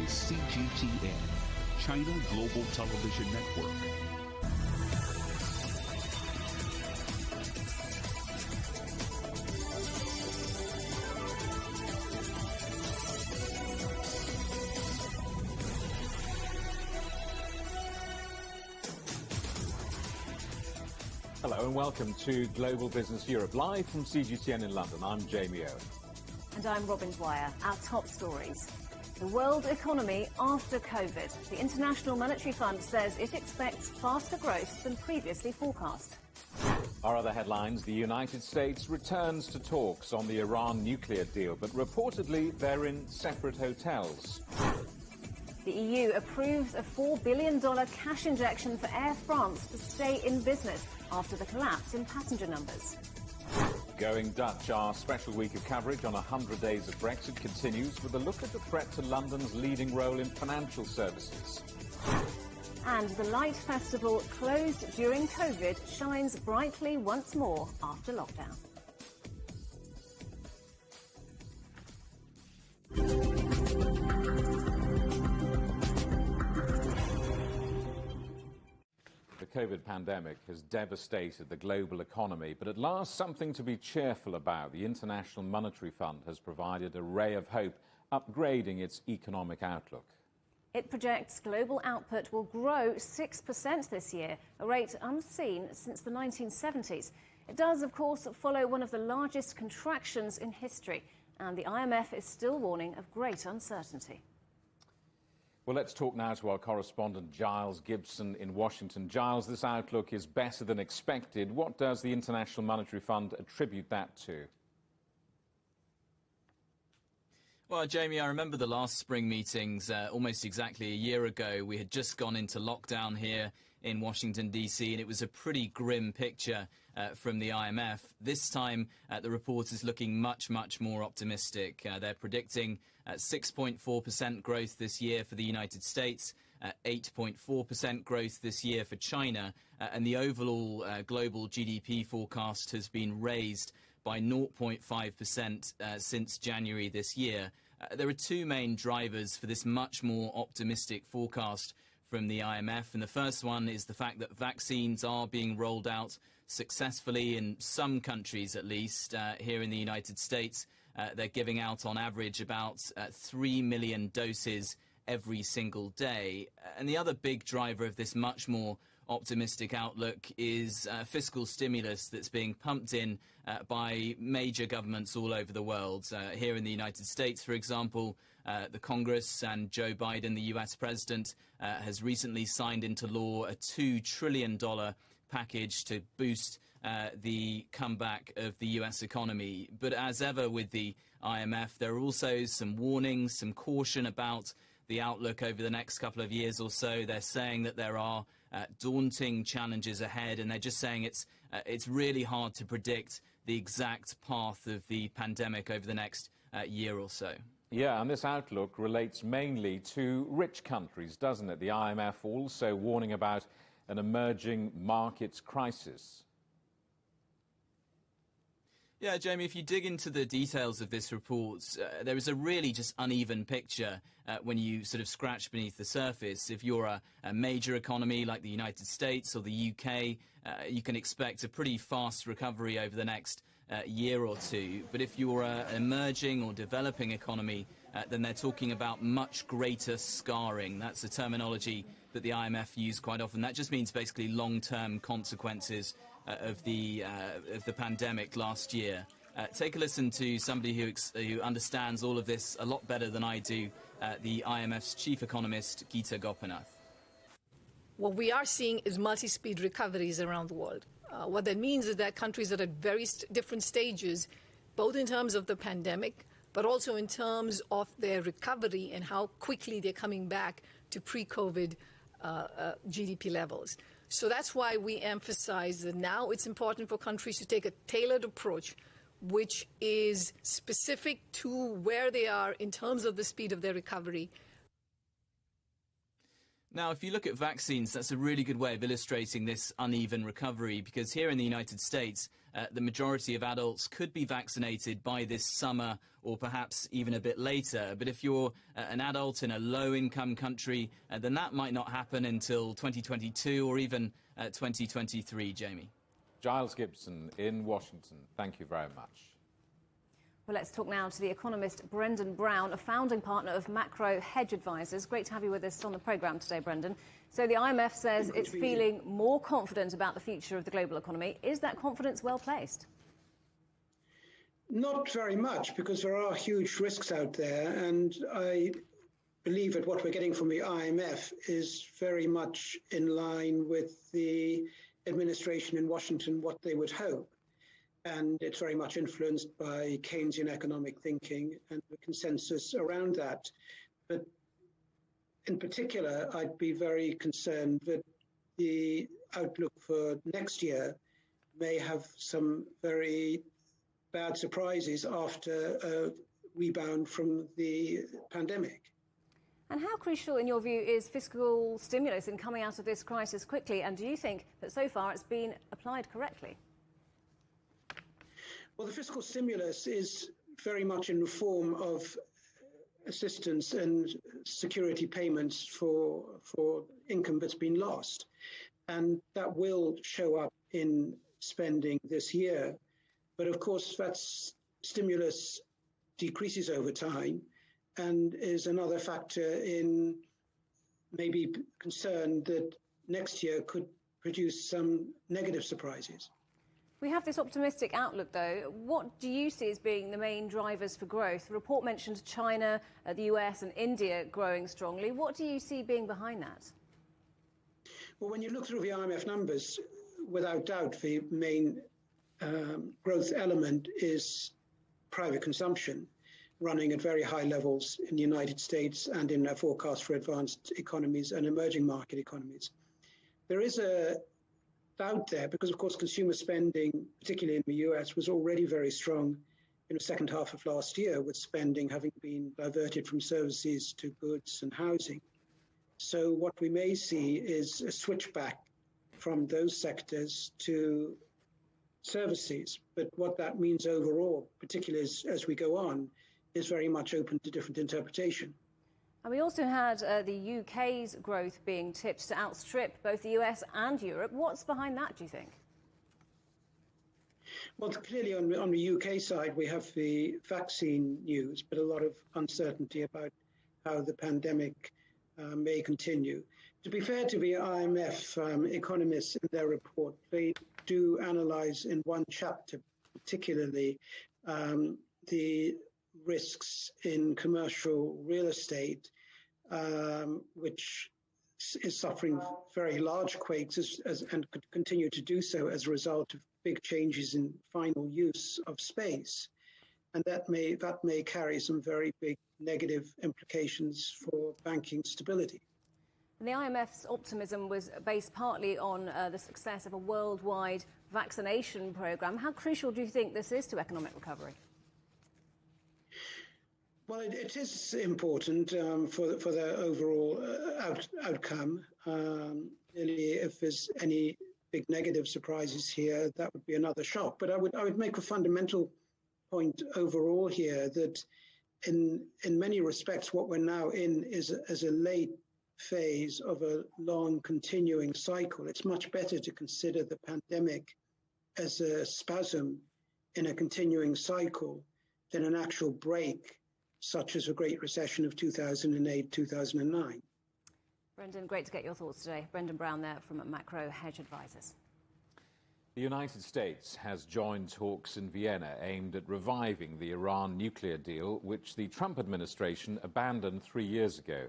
is CGTN, China Global Television Network. Hello and welcome to Global Business Europe, live from CGTN in London. I'm Jamie Owen. And I'm Robin Dwyer. Our top stories. The world economy after COVID. The International Monetary Fund says it expects faster growth than previously forecast. Our other headlines: the United States returns to talks on the Iran nuclear deal, but reportedly they're in separate hotels. The EU approves a $4 billion cash injection for Air France to stay in business after the collapse in passenger numbers. Going Dutch, our special week of coverage on 100 days of Brexit continues with a look at the threat to London's leading role in financial services. And the Light Festival, closed during COVID, shines brightly once more after lockdown. The COVID pandemic has devastated the global economy, but at last something to be cheerful about. The International Monetary Fund has provided a ray of hope, upgrading its economic outlook. It projects global output will grow 6% this year, a rate unseen since the 1970s. It does, of course, follow one of the largest contractions in history, and the IMF is still warning of great uncertainty. Well, let's talk now to our correspondent Giles Gibson in Washington. Giles, this outlook is better than expected. What does the International Monetary Fund attribute that to? Well, Jamie, I remember the last spring meetings almost exactly a year ago. We had just gone into lockdown here in Washington, D.C., and it was a pretty grim picture from the IMF. This time, the report is looking much, much more optimistic. They're predicting 6.4% growth this year for the United States, 8.4% growth this year for China, and the overall global GDP forecast has been raised by 0.5% since January this year. There are two main drivers for this much more optimistic forecast from the IMF, and the first one is the fact that vaccines are being rolled out successfully in some countries, at least. Here in the United States, they're giving out on average about 3 million doses every single day. And the other big driver of this much more optimistic outlook is fiscal stimulus that's being pumped in by major governments all over the world. Here in the United States, for example, the Congress and Joe Biden, the US president, has recently signed into law a $2 trillion package to boost the comeback of the US economy. But as ever with the IMF, there are also some warnings, some caution about the outlook over the next couple of years or so. They're saying that there are daunting challenges ahead, and they're just saying it's really hard to predict the exact path of the pandemic over the next year or so. Yeah, and this outlook relates mainly to rich countries, doesn't it? The IMF also warning about an emerging markets crisis. Yeah, Jamie, if you dig into the details of this report, there is a really just uneven picture when you sort of scratch beneath the surface. If you're a major economy like the United States or the UK, you can expect a pretty fast recovery over the next year or two. But if you're an emerging or developing economy, then they're talking about much greater scarring. That's a terminology that the IMF use quite often. That just means basically long-term consequences of the pandemic last year. Take a listen to somebody who understands all of this a lot better than I do, the IMF's chief economist, Geeta Gopinath. What we are seeing is multi-speed recoveries around the world. What that means is that countries are at very different stages, both in terms of the pandemic, but also in terms of their recovery and how quickly they're coming back to pre-COVID GDP levels. So that's why we emphasize that now it's important for countries to take a tailored approach, which is specific to where they are in terms of the speed of their recovery. Now, if you look at vaccines, that's a really good way of illustrating this uneven recovery, because here in the United States, the majority of adults could be vaccinated by this summer or perhaps even a bit later. But if you're an adult in a low-income country, then that might not happen until 2022 or even 2023, Jamie. Giles Gibson in Washington, thank you very much. Well, let's talk now to the economist Brendan Brown, a founding partner of Macro Hedge Advisors. Great to have you with us on the programme today, Brendan. So the IMF says it's feeling more confident about the future of the global economy. Is that confidence well placed? Not very much, because there are huge risks out there, and I believe that what we're getting from the IMF is very much in line with the administration in Washington, what they would hope. And it's very much influenced by Keynesian economic thinking and the consensus around that. But in particular, I'd be very concerned that the outlook for next year may have some very bad surprises after a rebound from the pandemic. And how crucial, in your view, is fiscal stimulus in coming out of this crisis quickly? And do you think that so far it's been applied correctly? Well, the fiscal stimulus is very much in the form of assistance and security payments for income that's been lost. And that will show up in spending this year. But of course, that stimulus decreases over time and is another factor in maybe concern that next year could produce some negative surprises. We have this optimistic outlook, though. What do you see as being the main drivers for growth? The report mentioned China, the US and India growing strongly. What do you see being behind that? Well, when you look through the IMF numbers, without doubt, the main growth element is private consumption, running at very high levels in the United States and in their forecast for advanced economies and emerging market economies. There is a doubt there because, of course, consumer spending, particularly in the US, was already very strong in the second half of last year, with spending having been diverted from services to goods and housing. So what we may see is a switch back from those sectors to services. But what that means overall, particularly as we go on, is very much open to different interpretation. And we also had the UK's growth being tipped to outstrip both the US and Europe. What's behind that, do you think? Well, clearly on the UK side, we have the vaccine news, but a lot of uncertainty about how the pandemic may continue. To be fair to the IMF economists in their report, they do analyze in one chapter particularly the risks in commercial real estate, which is suffering very large quakes and could continue to do so as a result of big changes in final use of space. And that may carry some very big negative implications for banking stability. And the IMF's optimism was based partly on the success of a worldwide vaccination program. How crucial do you think this is to economic recovery? Well, it is important for the overall outcome. Really, if there's any big negative surprises here, that would be another shock. But I would make a fundamental point overall here that in many respects, what we're now in is a late phase of a long continuing cycle. It's much better to consider the pandemic as a spasm in a continuing cycle than an actual break, such as the Great Recession of 2008, 2009. Brendan, great to get your thoughts today. Brendan Brown there from Macro Hedge Advisors. The United States has joined talks in Vienna aimed at reviving the Iran nuclear deal, which the Trump administration abandoned 3 years ago.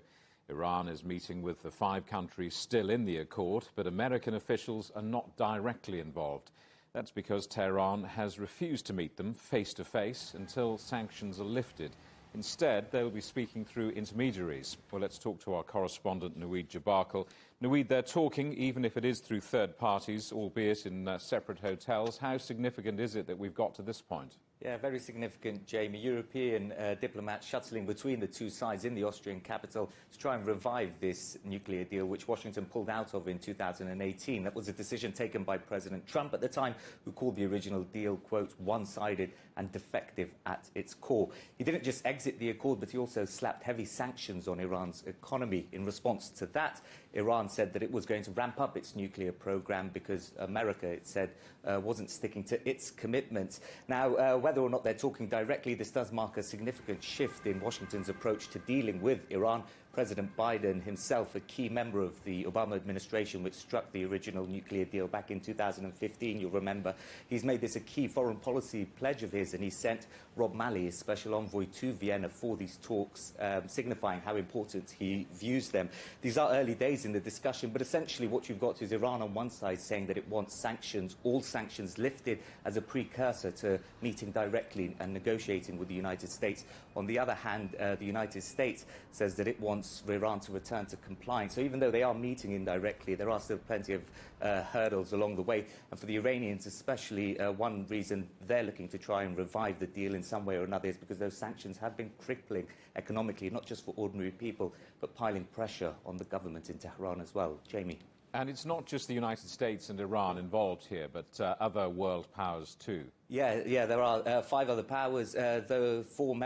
Iran is meeting with the 5 countries still in the accord, but American officials are not directly involved. That's because Tehran has refused to meet them face-to-face until sanctions are lifted. Instead, they'll be speaking through intermediaries. Well, let's talk to our correspondent, Nuweed Jabarkal. Nuweed, they're talking, even if it is through third parties, albeit in separate hotels. How significant is it that we've got to this point? Yeah, very significant, Jamie. European diplomats shuttling between the two sides in the Austrian capital to try and revive this nuclear deal, which Washington pulled out of in 2018. That was a decision taken by President Trump at the time, who called the original deal, quote, one-sided and defective at its core. He didn't just exit the accord, but he also slapped heavy sanctions on Iran's economy. In response to that, Iran said that it was going to ramp up its nuclear program because America, it said, wasn't sticking to its commitments. Now, whether or not they're talking directly, this does mark a significant shift in Washington's approach to dealing with Iran. President Biden himself, a key member of the Obama administration, which struck the original nuclear deal back in 2015, you'll remember, he's made this a key foreign policy pledge of his, and he sent Rob Malley, his special envoy, to Vienna for these talks, signifying how important he views them. These are early days in the discussion, but essentially what you've got is Iran on one side saying that it wants sanctions, all sanctions lifted, as a precursor to meeting directly and negotiating with the United States. On the other hand, the United States says that it wants for Iran to return to compliance. So even though they are meeting indirectly, there are still plenty of hurdles along the way. And for the Iranians especially, one reason they're looking to try and revive the deal in some way or another is because those sanctions have been crippling economically, not just for ordinary people, but piling pressure on the government in Tehran as well. Jamie. And it's not just the United States and Iran involved here, but other world powers too. Yeah, there are 5 other powers, though 4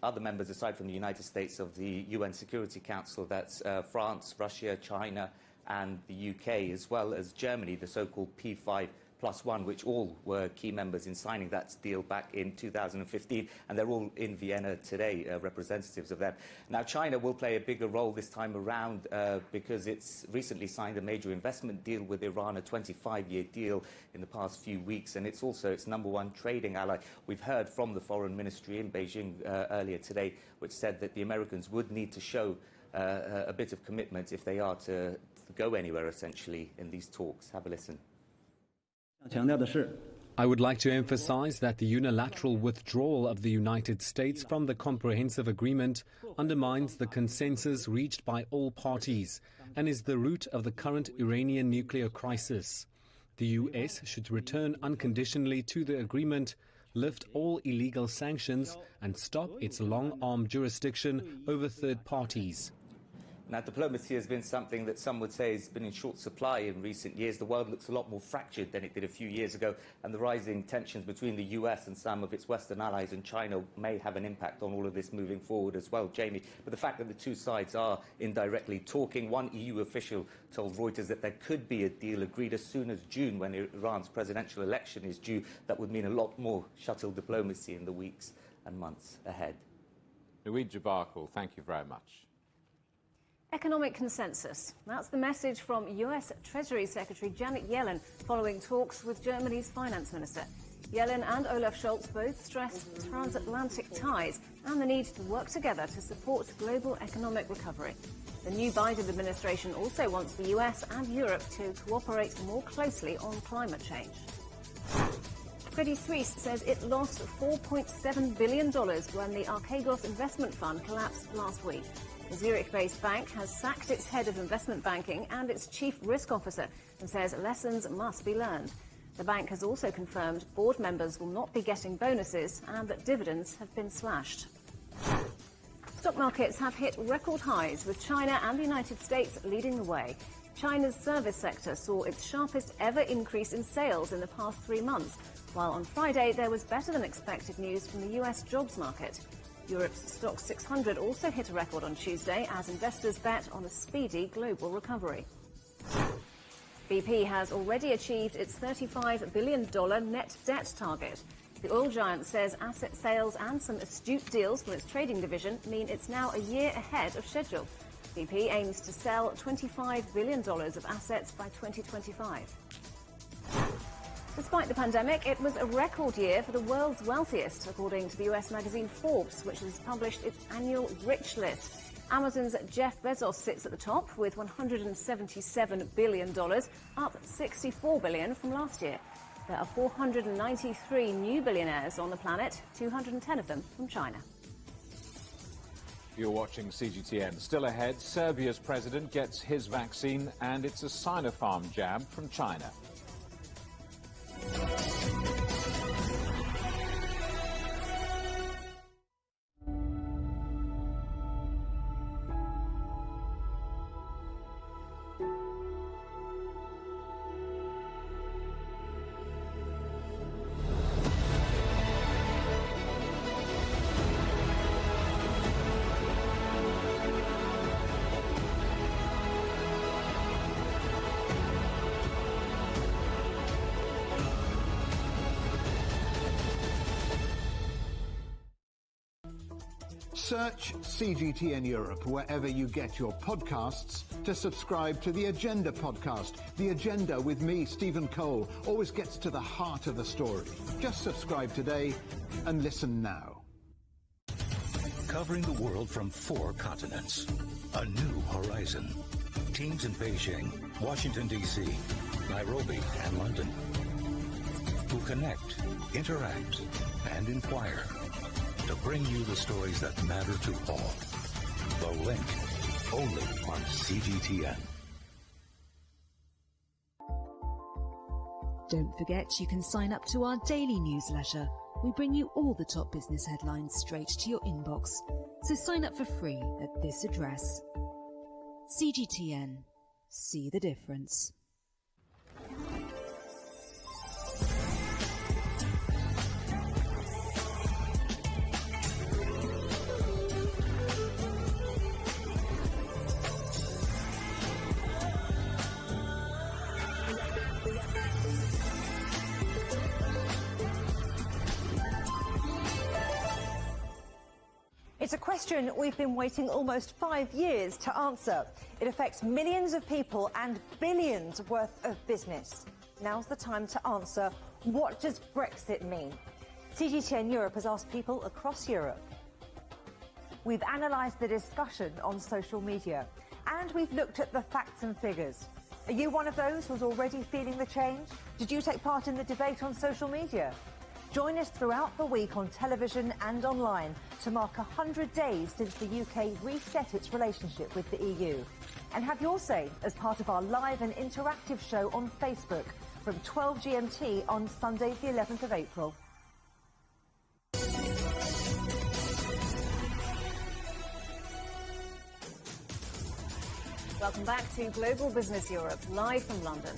other members aside from the United States of the UN Security Council. That's France, Russia, China, and the UK, as well as Germany, the so-called P5+1, which all were key members in signing that deal back in 2015, and they're all in Vienna today, representatives of them. Now, China will play a bigger role this time around because it's recently signed a major investment deal with Iran, a 25-year deal in the past few weeks, and it's also its #1 trading ally. We've heard from the Foreign Ministry in Beijing earlier today, which said that the Americans would need to show a bit of commitment if they are to go anywhere, essentially, in these talks. Have a listen. I would like to emphasize that the unilateral withdrawal of the United States from the comprehensive agreement undermines the consensus reached by all parties and is the root of the current Iranian nuclear crisis. The US should return unconditionally to the agreement, lift all illegal sanctions, and stop its long-arm jurisdiction over third parties. Now, diplomacy has been something that some would say has been in short supply in recent years. The world looks a lot more fractured than it did a few years ago, and the rising tensions between the US and some of its Western allies and China may have an impact on all of this moving forward as well, Jamie. But the fact that the two sides are indirectly talking, one EU official told Reuters that there could be a deal agreed as soon as June, when Iran's presidential election is due. That would mean a lot more shuttle diplomacy in the weeks and months ahead. Louise Jabarkul, thank you very much. Economic consensus. That's the message from US Treasury Secretary Janet Yellen following talks with Germany's finance minister. Yellen and Olaf Scholz both stressed transatlantic ties and the need to work together to support global economic recovery. The new Biden administration also wants the US and Europe to cooperate more closely on climate change. Credit Suisse says it lost $4.7 billion when the Archegos investment fund collapsed last week. The Zurich-based bank has sacked its head of investment banking and its chief risk officer and says lessons must be learned. The bank has also confirmed board members will not be getting bonuses and that dividends have been slashed. Stock markets have hit record highs, with China and the United States leading the way. China's service sector saw its sharpest ever increase in sales in the past 3 months, while on Friday there was better than expected news from the US jobs market. Europe's Stoxx 600 also hit a record on Tuesday as investors bet on a speedy global recovery. BP has already achieved its $35 billion net debt target. The oil giant says asset sales and some astute deals from its trading division mean it's now a year ahead of schedule. BP aims to sell $25 billion of assets by 2025. Despite the pandemic, it was a record year for the world's wealthiest, according to the US magazine Forbes, which has published its annual Rich List. Amazon's Jeff Bezos sits at the top with $177 billion, up $64 billion from last year. There are 493 new billionaires on the planet, 210 of them from China. You're watching CGTN. Still ahead, Serbia's president gets his vaccine, and it's a Sinopharm jab from China. Search CGTN Europe wherever you get your podcasts to subscribe to The Agenda podcast. The Agenda with me, Stephen Cole, always gets to the heart of the story. Just subscribe today and listen now. Covering the world from 4 continents. A new horizon. Teams in Beijing, Washington, D.C., Nairobi, and London. Who connect, interact, and inquire to bring you the stories that matter to all. The Link, only on CGTN. Don't forget you can sign up to our daily newsletter. We bring you all the top business headlines straight to your inbox. So sign up for free at this address. CGTN. See the difference. It's a question we've been waiting almost 5 years to answer. It affects millions of people and billions worth of business. Now's the time to answer, what does Brexit mean? CGTN Europe has asked people across Europe. We've analysed the discussion on social media, and we've looked at the facts and figures. Are you one of those who's already feeling the change? Did you take part in the debate on social media? Join us throughout the week on television and online to mark 100 days since the UK reset its relationship with the EU. And have your say as part of our live and interactive show on Facebook from 12 GMT on Sunday the 11th of April. Welcome back to Global Business Europe, live from London.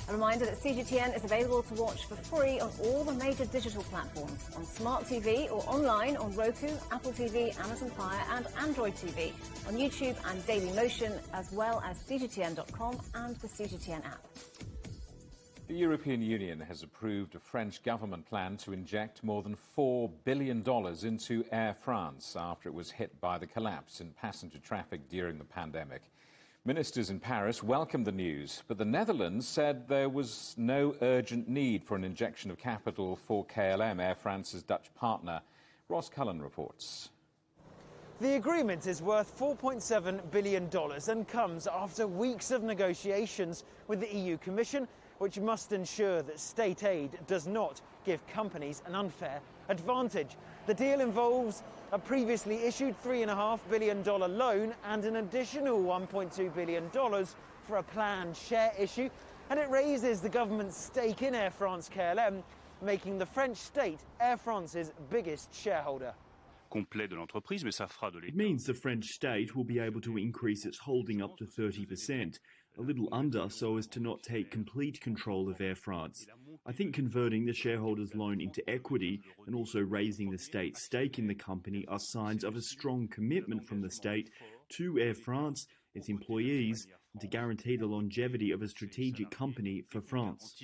A reminder that CGTN is available to watch for free on all the major digital platforms, on Smart TV or online on Roku, Apple TV, Amazon Fire and Android TV, on YouTube and Dailymotion, as well as CGTN.com and the CGTN app. The European Union has approved a French government plan to inject more than $4 billion into Air France after it was hit by the collapse in passenger traffic during the pandemic. Ministers in Paris welcomed the news, but the Netherlands said there was no urgent need for an injection of capital for KLM, Air France's Dutch partner. Ross Cullen reports. The agreement is worth $4.7 billion and comes after weeks of negotiations with the EU Commission, which must ensure that state aid does not give companies an unfair advantage. The deal involves a previously issued $3.5 billion loan and an additional $1.2 billion for a planned share issue, and it raises the government's stake in Air France KLM, making the French state Air France's biggest shareholder. It means the French state will be able to increase its holding up to 30%, a little under so as to not take complete control of Air France. I think converting the shareholders' loan into equity and also raising the state's stake in the company are signs of a strong commitment from the state to Air France, its employees, and to guarantee the longevity of a strategic company for France.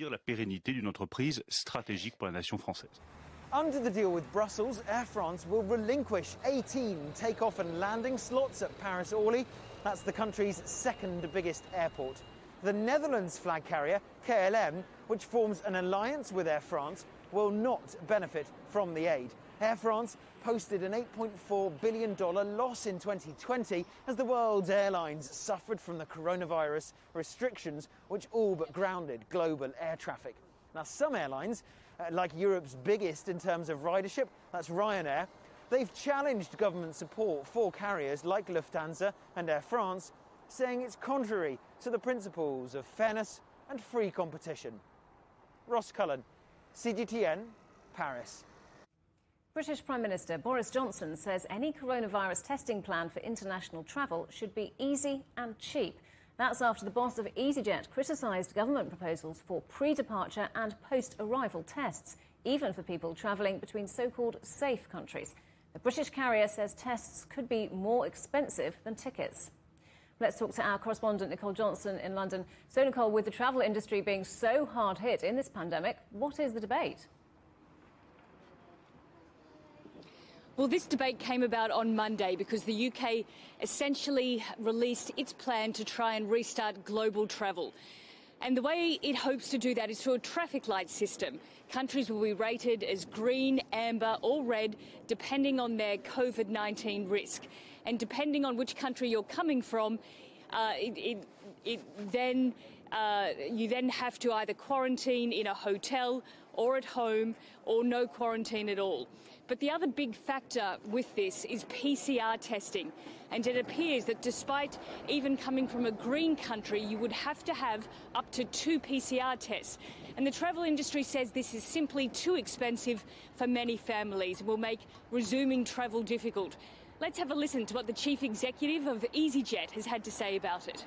Under the deal with Brussels, Air France will relinquish 18 takeoff and landing slots at Paris-Orly. That's the country's second biggest airport. The Netherlands flag carrier, KLM, which forms an alliance with Air France, will not benefit from the aid. Air France posted an $8.4 billion loss in 2020 as the world's airlines suffered from the coronavirus restrictions, which all but grounded global air traffic. Now, some airlines, like Europe's biggest in terms of ridership, that's Ryanair, they've challenged government support for carriers like Lufthansa and Air France, saying it's contrary to the principles of fairness and free competition. Ross Cullen, CGTN, Paris. British Prime Minister Boris Johnson says any coronavirus testing plan for international travel should be easy and cheap. That's after the boss of EasyJet criticised government proposals for pre-departure and post-arrival tests, even for people travelling between so-called safe countries. The British carrier says tests could be more expensive than tickets. Let's talk to our correspondent Nicole Johnson in London. So, Nicole, with the travel industry being so hard hit in this pandemic, what is the debate? Well, this debate came about on Monday because the UK essentially released its plan to try and restart global travel. And the way it hopes to do that is through a traffic light system. Countries will be rated as green, amber or red, depending on their COVID-19 risk. And depending on which country you're coming from, you then have to either quarantine in a hotel or at home or no quarantine at all. But the other big factor with this is PCR testing. And it appears that despite even coming from a green country, you would have to have up to 2 PCR tests. And the travel industry says this is simply too expensive for many families and will make resuming travel difficult. Let's have a listen to what the chief executive of EasyJet has had to say about it.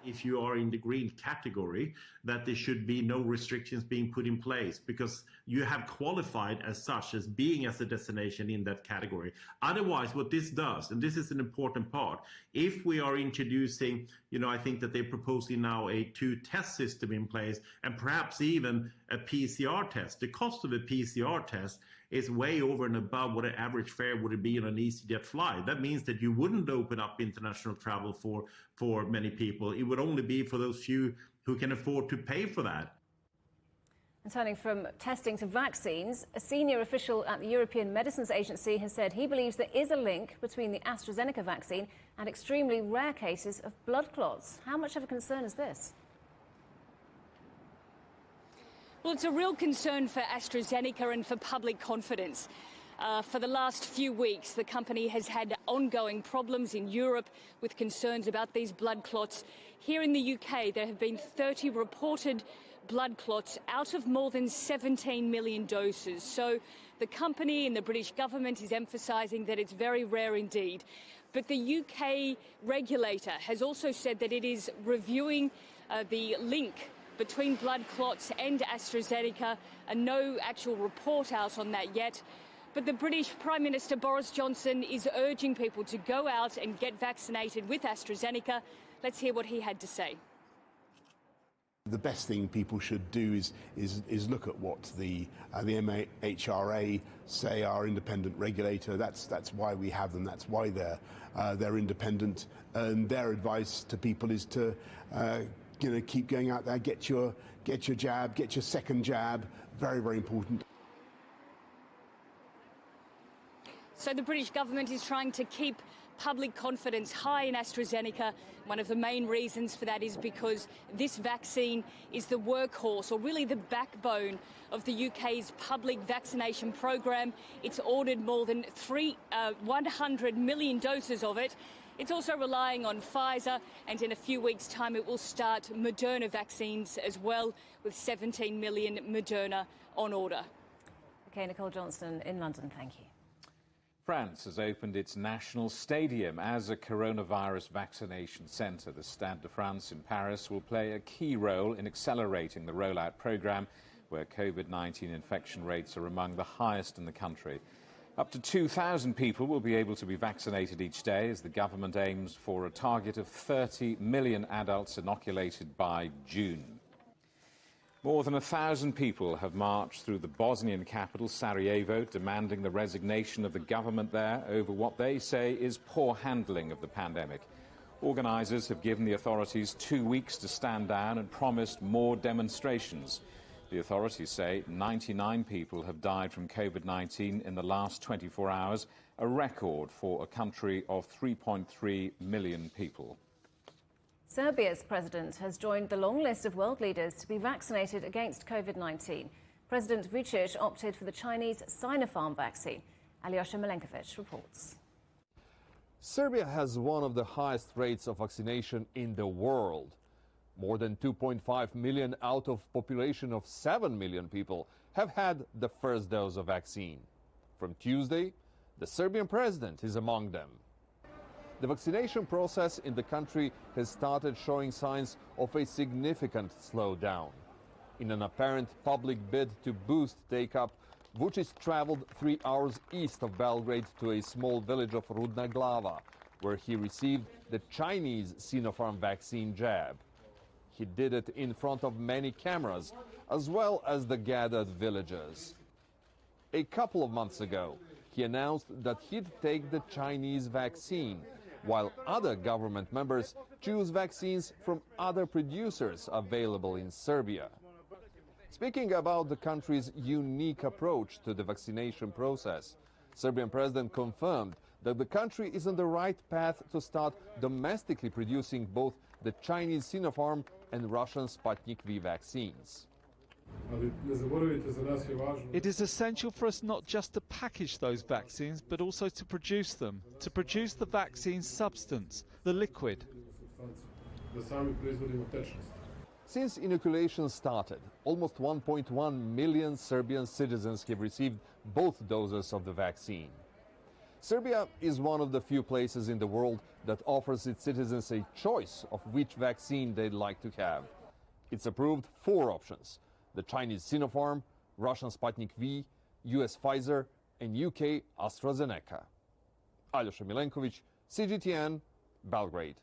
If you are in the green category, that there should be no restrictions being put in place because you have qualified as such as being as a destination in that category. Otherwise, what this does, and this is an important part, if we are introducing, I think that they're proposing now a 2-test system in place and perhaps even a PCR test. The cost of a PCR test is way over and above what an average fare would be on an EasyJet flight. That means that you wouldn't open up international travel for many people. It would only be for those few who can afford to pay for that. And turning from testing to vaccines, a senior official at the European Medicines Agency has said he believes there is a link between the Astrazeneca vaccine and extremely rare cases of blood clots. How much of a concern is this? Well, it's a real concern for AstraZeneca and for public confidence. For the last few weeks, the company has had ongoing problems in Europe with concerns about these blood clots. Here in the UK, there have been 30 reported blood clots out of more than 17 million doses. So the company and the British government is emphasising that it's very rare indeed. But the UK regulator has also said that it is reviewing the link between blood clots and AstraZeneca, and no actual report out on that yet. But the British Prime Minister Boris Johnson is urging people to go out and get vaccinated with AstraZeneca. Let's hear what he had to say. The best thing people should do is look at what the MHRA say, our independent regulator. That's why we have them. That's why they're independent. And their advice to people is to keep going out there, get your jab, get your second jab. Very, very important. So the British government is trying to keep public confidence high in AstraZeneca. One of the main reasons for that is because this vaccine is the workhorse, or really the backbone, of the UK's public vaccination program. It's ordered more than 100 million doses of it. It's also relying on Pfizer, and in a few weeks' time it will start Moderna vaccines as well, with 17 million Moderna on order. OK, Nicole Johnston in London, thank you. France has opened its national stadium as a coronavirus vaccination centre. The Stade de France in Paris will play a key role in accelerating the rollout programme, where COVID-19 infection rates are among the highest in the country. Up to 2,000 people will be able to be vaccinated each day, as the government aims for a target of 30 million adults inoculated by June. More than 1,000 people have marched through the Bosnian capital, Sarajevo, demanding the resignation of the government there over what they say is poor handling of the pandemic. Organisers have given the authorities 2 weeks to stand down and promised more demonstrations. The authorities say 99 people have died from COVID-19 in the last 24 hours, a record for a country of 3.3 million people. Serbia's president has joined the long list of world leaders to be vaccinated against COVID-19. President Vučić opted for the Chinese Sinopharm vaccine. Alyosha Milenkovic reports. Serbia has one of the highest rates of vaccination in the world. More than 2.5 million out of a population of 7 million people have had the first dose of vaccine. From Tuesday, the Serbian president is among them. The vaccination process in the country has started showing signs of a significant slowdown. In an apparent public bid to boost take-up, Vučić traveled 3 hours east of Belgrade to a small village of Rudna Glava, where he received the Chinese Sinopharm vaccine jab. He did it in front of many cameras, as well as the gathered villagers. A couple of months ago, he announced that he'd take the Chinese vaccine, while other government members choose vaccines from other producers available in Serbia. Speaking about the country's unique approach to the vaccination process, Serbian president confirmed that the country is on the right path to start domestically producing both the Chinese Sinopharm and Russian Sputnik V vaccines. It is essential for us not just to package those vaccines, but also to produce them, to produce the vaccine substance, the liquid. Since inoculation started, almost 1.1 million Serbian citizens have received both doses of the vaccine. Serbia is one of the few places in the world that offers its citizens a choice of which vaccine they'd like to have. It's approved 4 options: the Chinese Sinopharm, Russian Sputnik V, US Pfizer, and UK Astrazeneca. Aljoša Milenković, CGTN, Belgrade.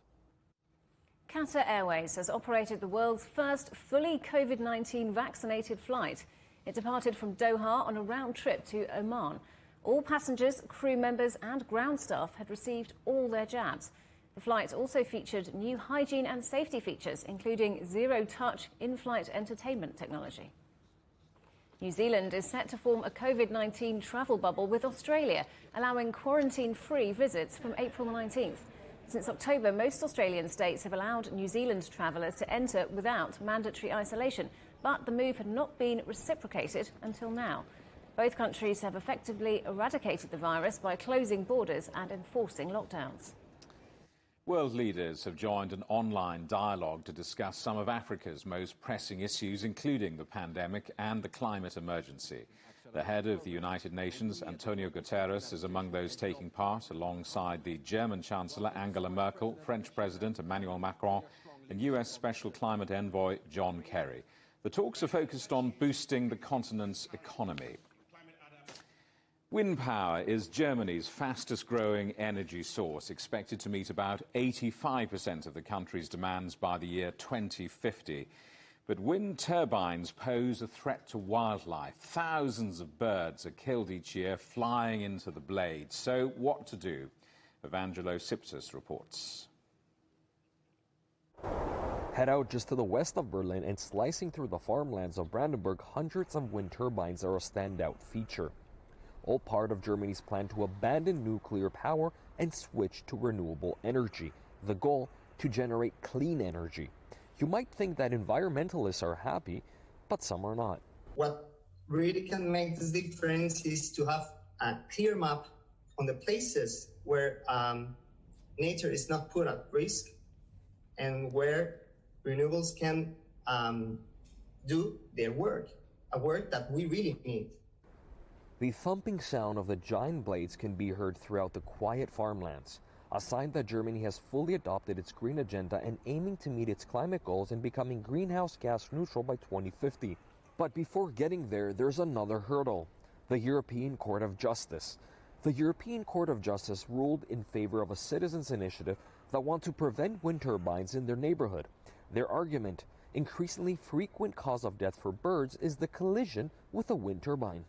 Qatar Airways has operated the world's first fully COVID-19 vaccinated flight. It departed from Doha on a round trip to Oman. All passengers, crew members and ground staff had received all their jabs. The flight also featured new hygiene and safety features, including zero-touch in-flight entertainment technology. New Zealand is set to form a COVID-19 travel bubble with Australia, allowing quarantine-free visits from April 19th. Since October, most Australian states have allowed New Zealand travellers to enter without mandatory isolation, but the move had not been reciprocated until now. Both countries have effectively eradicated the virus by closing borders and enforcing lockdowns. World leaders have joined an online dialogue to discuss some of Africa's most pressing issues, including the pandemic and the climate emergency. The head of the United Nations, Antonio Guterres, is among those taking part, alongside the German Chancellor Angela Merkel, French President Emmanuel Macron, and US Special Climate Envoy John Kerry. The talks are focused on boosting the continent's economy. Wind power is Germany's fastest-growing energy source, expected to meet about 85% of the country's demands by the year 2050. But wind turbines pose a threat to wildlife. Thousands of birds are killed each year flying into the blades. So what to do? Evangelo Sipsis reports. Head out just to the west of Berlin and slicing through the farmlands of Brandenburg, hundreds of wind turbines are a standout feature. All part of Germany's plan to abandon nuclear power and switch to renewable energy. The goal, to generate clean energy. You might think that environmentalists are happy, but some are not. What really can make this difference is to have a clear map on the places where nature is not put at risk and where renewables can do their work, a work that we really need. The thumping sound of the giant blades can be heard throughout the quiet farmlands, a sign that Germany has fully adopted its green agenda and aiming to meet its climate goals and becoming greenhouse gas neutral by 2050. But before getting there, there's another hurdle: the European Court of Justice. The European Court of Justice ruled in favor of a citizens' initiative that want to prevent wind turbines in their neighborhood. Their argument: increasingly frequent cause of death for birds is the collision with a wind turbine.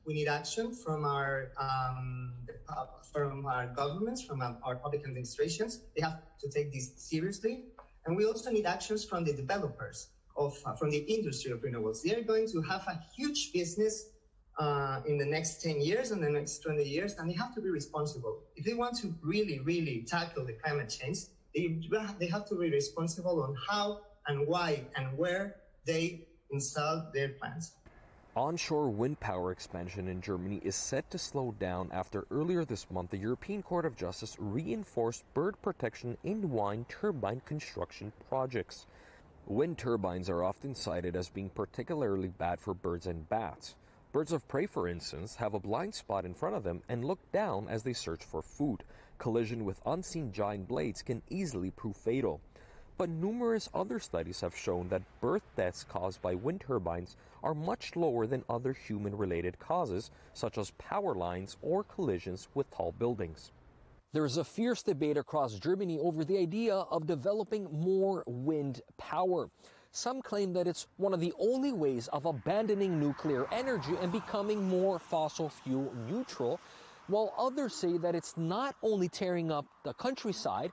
We need action from our governments, from our public administrations. They have to take this seriously. And we also need actions from the developers, from the industry of renewables. They are going to have a huge business in the next 10 years and the next 20 years, and they have to be responsible. If they want to really, really tackle the climate change, they have to be responsible on how and why and where they install their plants. Onshore wind power expansion in Germany is set to slow down after earlier this month the European Court of Justice reinforced bird protection in wind turbine construction projects. Wind turbines are often cited as being particularly bad for birds and bats. Birds of prey, for instance, have a blind spot in front of them and look down as they search for food. Collision with unseen giant blades can easily prove fatal. But numerous other studies have shown that birth deaths caused by wind turbines are much lower than other human-related causes, such as power lines or collisions with tall buildings. There is a fierce debate across Germany over the idea of developing more wind power. Some claim that it's one of the only ways of abandoning nuclear energy and becoming more fossil fuel neutral. while others say that it's not only tearing up the countryside,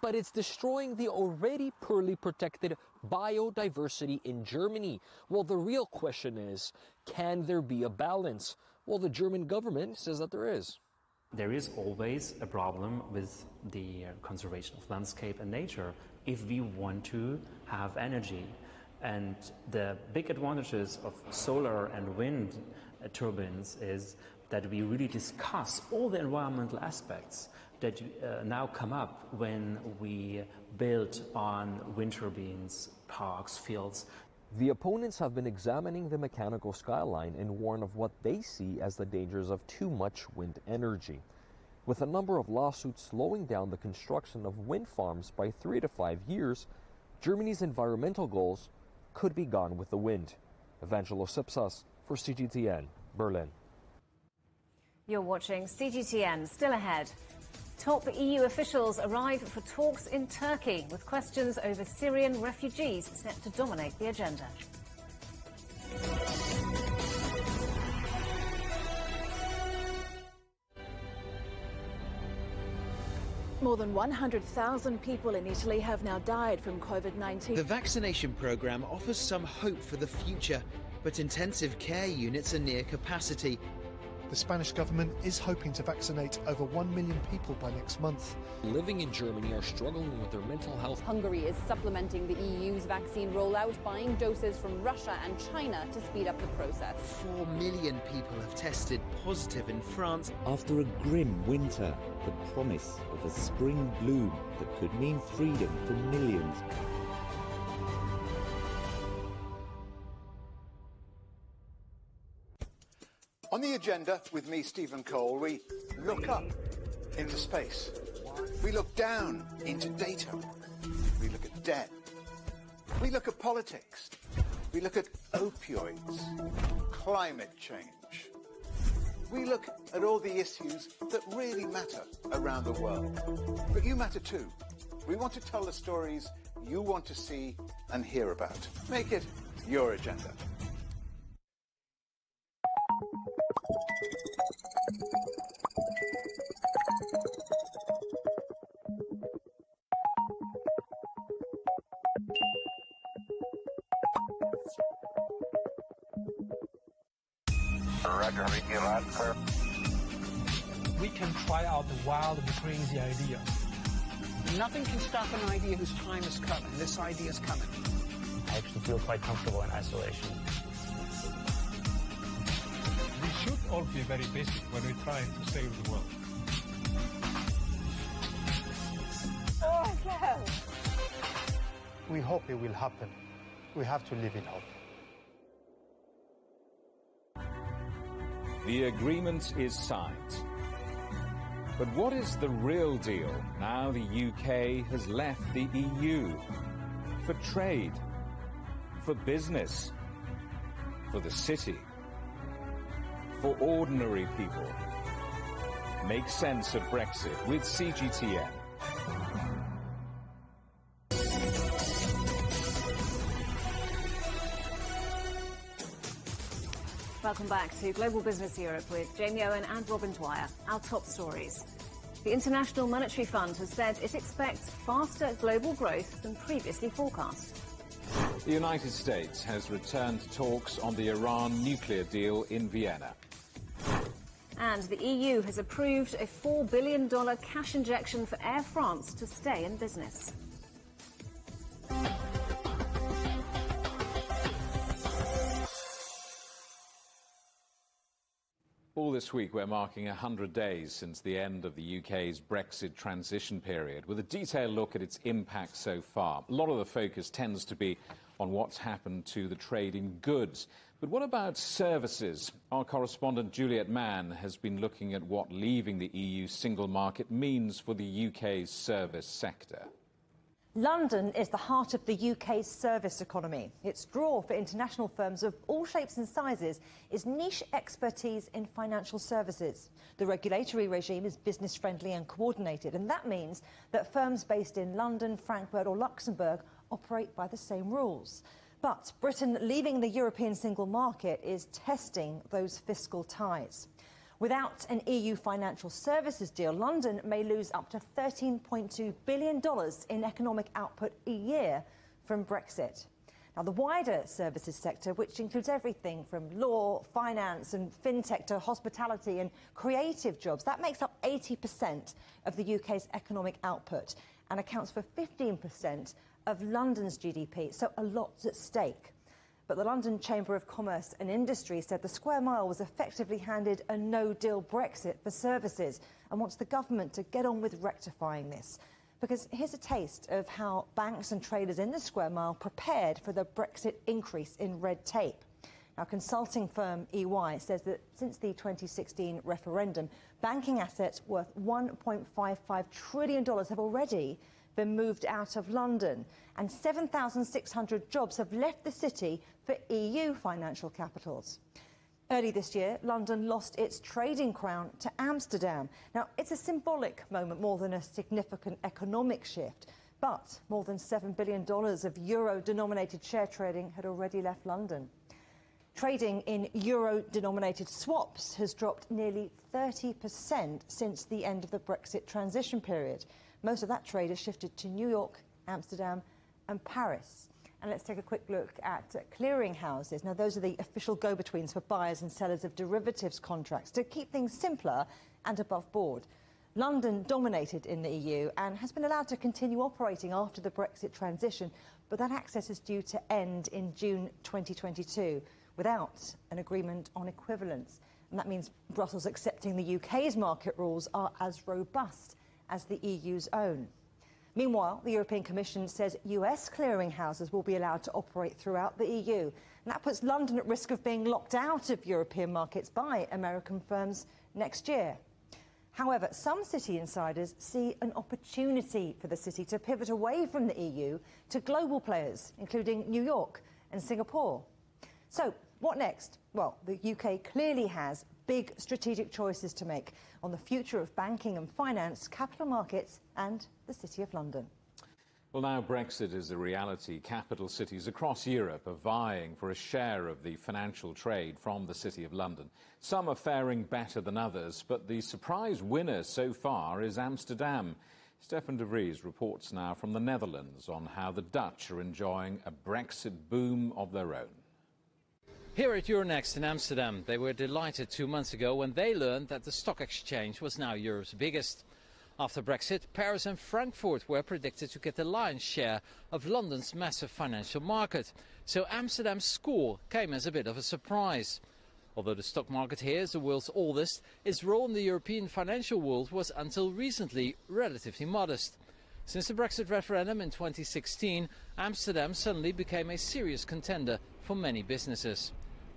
but it's destroying the already poorly protected biodiversity in Germany. Well, the real question is, can there be a balance? Well, the German government says that there is. There is always a problem with the conservation of landscape and nature if we want to have energy. And the big advantages of solar and wind turbines is that we really discuss all the environmental aspects that now come up when we build on wind turbines, parks, fields. The opponents have been examining the mechanical skyline and warn of what they see as the dangers of too much wind energy. With a number of lawsuits slowing down the construction of wind farms by 3 to 5 years, Germany's environmental goals could be gone with the wind. Evangelos Sipsas for CGTN, Berlin. You're watching CGTN. Still ahead. Top EU officials arrive for talks in Turkey with questions over Syrian refugees set to dominate the agenda. More than 100,000 people in Italy have now died from COVID-19. The vaccination programme offers some hope for the future, but intensive care units are near capacity. The Spanish government is hoping to vaccinate over 1 million people by next month. Living in Germany are struggling with their mental health. Hungary is supplementing the EU's vaccine rollout, buying doses from Russia and China to speed up the process. 4 million people have tested positive in France. After a grim winter, the promise of a spring bloom that could mean freedom for millions. On the agenda with me, Stephen Cole, we look up into space. We look down into data. We look at debt. We look at politics. We look at opioids, climate change. We look at all the issues that really matter around the world. But you matter too. We want to tell the stories you want to see and hear about. Make it your agenda. We can try out the wild and crazy idea. Nothing can stop an idea whose time is coming. This idea is coming. I actually feel quite comfortable in isolation. We should all be very busy when we're trying to save the world. Oh, no. We hope it will happen. We have to live in hope. The agreement is signed. But what is the real deal now the UK has left the EU? For trade, for business, for the city, for ordinary people. Make sense of Brexit with CGTN. Welcome back to Global Business Europe with Jamie Owen and Robin Dwyer. Our top stories. The International Monetary Fund has said it expects faster global growth than previously forecast. The United States has returned to talks on the Iran nuclear deal in Vienna. And the EU has approved a $4 billion cash injection for Air France to stay in business. All this week, we're marking 100 days since the end of the UK's Brexit transition period, with a detailed look at its impact so far. A lot of the focus tends to be on what's happened to the trade in goods. But what about services? Our correspondent Juliet Mann has been looking at what leaving the EU single market means for the UK's service sector. London is the heart of the UK's service economy. Its draw for international firms of all shapes and sizes is niche expertise in financial services. The regulatory regime is business-friendly and coordinated, and that means that firms based in London, Frankfurt or Luxembourg operate by the same rules. But Britain leaving the European single market is testing those fiscal ties. Without an EU financial services deal, London may lose up to $13.2 billion in economic output a year from Brexit. Now, the wider services sector, which includes everything from law, finance and fintech to hospitality and creative jobs, that makes up 80% of the UK's economic output and accounts for 15% of London's GDP, so a lot's at stake. But the London Chamber of Commerce and Industry said the square mile was effectively handed a no-deal Brexit for services and wants the government to get on with rectifying this. Because here's a taste of how banks and traders in the square mile prepared for the Brexit increase in red tape. Now, consulting firm EY says that since the 2016 referendum, banking assets worth $1.55 trillion have already been moved out of London, and 7,600 jobs have left the city for EU financial capitals. Early this year, London lost its trading crown to Amsterdam. Now, it's a symbolic moment more than a significant economic shift, but more than $7 billion of euro-denominated share trading had already left London. Trading in euro-denominated swaps has dropped nearly 30% since the end of the Brexit transition period. Most of that trade has shifted to New York, Amsterdam and Paris. And let's take a quick look at clearing houses. Now, those are the official go-betweens for buyers and sellers of derivatives contracts to keep things simpler and above board. London dominated in the EU and has been allowed to continue operating after the Brexit transition, but that access is due to end in June 2022 without an agreement on equivalence. And that means Brussels accepting the UK's market rules are as robust as the EU's own. Meanwhile, the European Commission says US clearinghouses will be allowed to operate throughout the EU. And that puts London at risk of being locked out of European markets by American firms next year. However, some city insiders see an opportunity for the city to pivot away from the EU to global players, including New York and Singapore. So, what next? Well, the UK clearly has big strategic choices to make on the future of banking and finance, capital markets and the City of London. Well, now Brexit is a reality. Capital cities across Europe are vying for a share of the financial trade from the City of London. Some are faring better than others, but the surprise winner so far is Amsterdam. Stefan de Vries reports now from the Netherlands on how the Dutch are enjoying a Brexit boom of their own. Here at Euronext in Amsterdam, they were delighted 2 months ago when they learned that the stock exchange was now Europe's biggest. After Brexit, Paris and Frankfurt were predicted to get the lion's share of London's massive financial market. So Amsterdam's score came as a bit of a surprise. Although the stock market here is the world's oldest, its role in the European financial world was until recently relatively modest. Since the Brexit referendum in 2016, Amsterdam suddenly became a serious contender for many businesses.